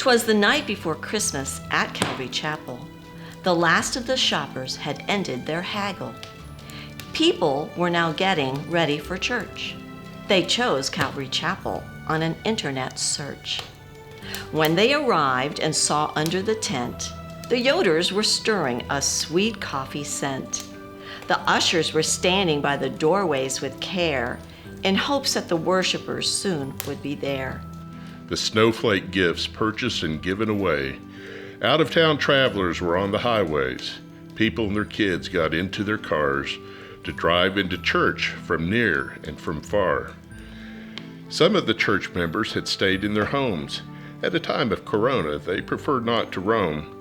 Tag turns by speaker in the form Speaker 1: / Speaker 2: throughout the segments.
Speaker 1: 'Twas the night before Christmas at Calvary Chapel. The last of the shoppers had ended their haggle. People were now getting ready for church. They chose Calvary Chapel on an internet search. When they arrived and saw under the tent, the Yoders were stirring a sweet coffee scent. The ushers were standing by the doorways with care, in hopes that the worshipers soon would be there.
Speaker 2: The snowflake gifts purchased and given away. Out-of-town travelers were on the highways. People and their kids got into their cars to drive into church from near and from far. Some of the church members had stayed in their homes. At the time of Corona, they preferred not to roam.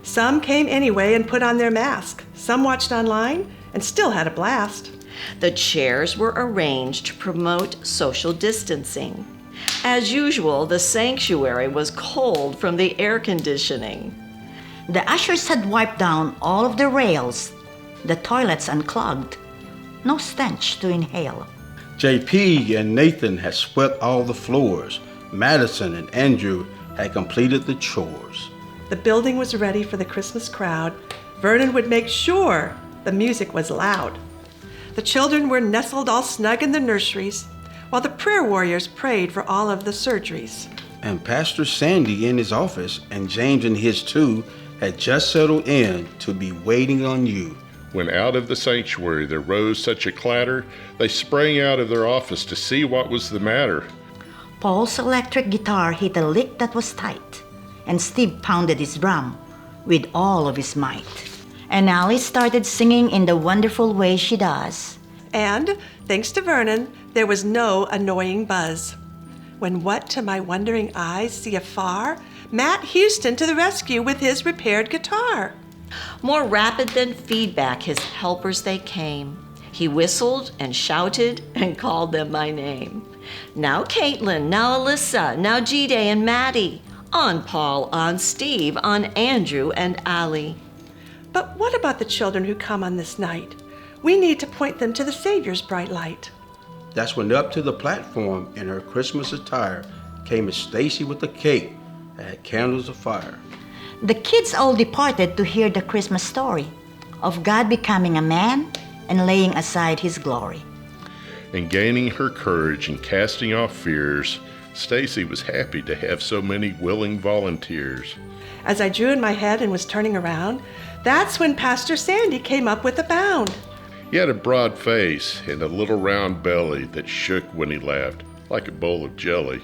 Speaker 3: Some came anyway and put on their mask. Some watched online and still had a blast.
Speaker 1: The chairs were arranged to promote social distancing. As usual, the sanctuary was cold from the air conditioning.
Speaker 4: The ushers had wiped down all of the rails, the toilets unclogged, no stench to inhale.
Speaker 5: JP and Nathan had swept all the floors. Madison and Andrew had completed the chores.
Speaker 3: The building was ready for the Christmas crowd. Vernon would make sure the music was loud. The children were nestled all snug in the nurseries, while the prayer warriors prayed for all of the surgeries.
Speaker 5: And Pastor Sandy in his office and James in his too had just settled in to be waiting on you.
Speaker 2: When out of the sanctuary there rose such a clatter, they sprang out of their office to see what was the matter.
Speaker 4: Paul's electric guitar hit a lick that was tight, and Steve pounded his drum with all of his might. And Alice started singing in the wonderful way she does.
Speaker 3: And, thanks to Vernon, there was no annoying buzz. When what to my wondering eyes see afar, Matt Houston to the rescue with his repaired guitar.
Speaker 1: More rapid than feedback, his helpers they came. He whistled and shouted and called them by name. Now Caitlin, now Alyssa, now G-Day and Maddie. On Paul, on Steve, on Andrew and Allie.
Speaker 3: But what about the children who come on this night? We need to point them to the Savior's bright light.
Speaker 5: That's when up to the platform in her Christmas attire came Miss Stacy with a cake that had candles of fire.
Speaker 4: The kids all departed to hear the Christmas story of God becoming a man and laying aside his glory.
Speaker 2: And gaining her courage and casting off fears, Stacy was happy to have so many willing volunteers.
Speaker 3: As I drew in my head and was turning around, that's when Pastor Sandy came up with a bound.
Speaker 2: He had a broad face and a little round belly that shook when he laughed, like a bowl of jelly.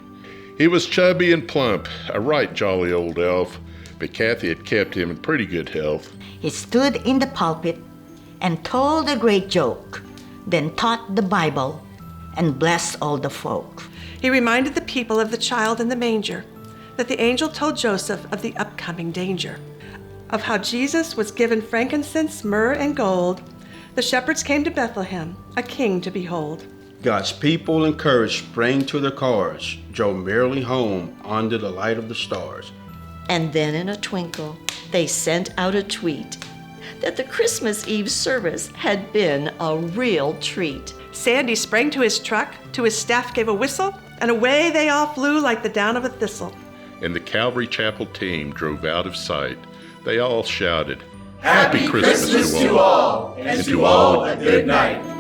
Speaker 2: He was chubby and plump, a right jolly old elf, but Kathy had kept him in pretty good health.
Speaker 4: He stood in the pulpit and told a great joke, then taught the Bible and blessed all the folk.
Speaker 3: He reminded the people of the child in the manger, that the angel told Joseph of the upcoming danger, of how Jesus was given frankincense, myrrh, and gold. The shepherds came to Bethlehem, a king to behold.
Speaker 5: God's people encouraged sprang to their cars, drove merrily home under the light of the stars.
Speaker 1: And then in a twinkle, they sent out a tweet that the Christmas Eve service had been a real treat.
Speaker 3: Sandy sprang to his truck, to his staff gave a whistle, and away they all flew like the down of a thistle.
Speaker 2: And the Calvary Chapel team drove out of sight. They all shouted,
Speaker 6: Happy Christmas to all, and to all a good night.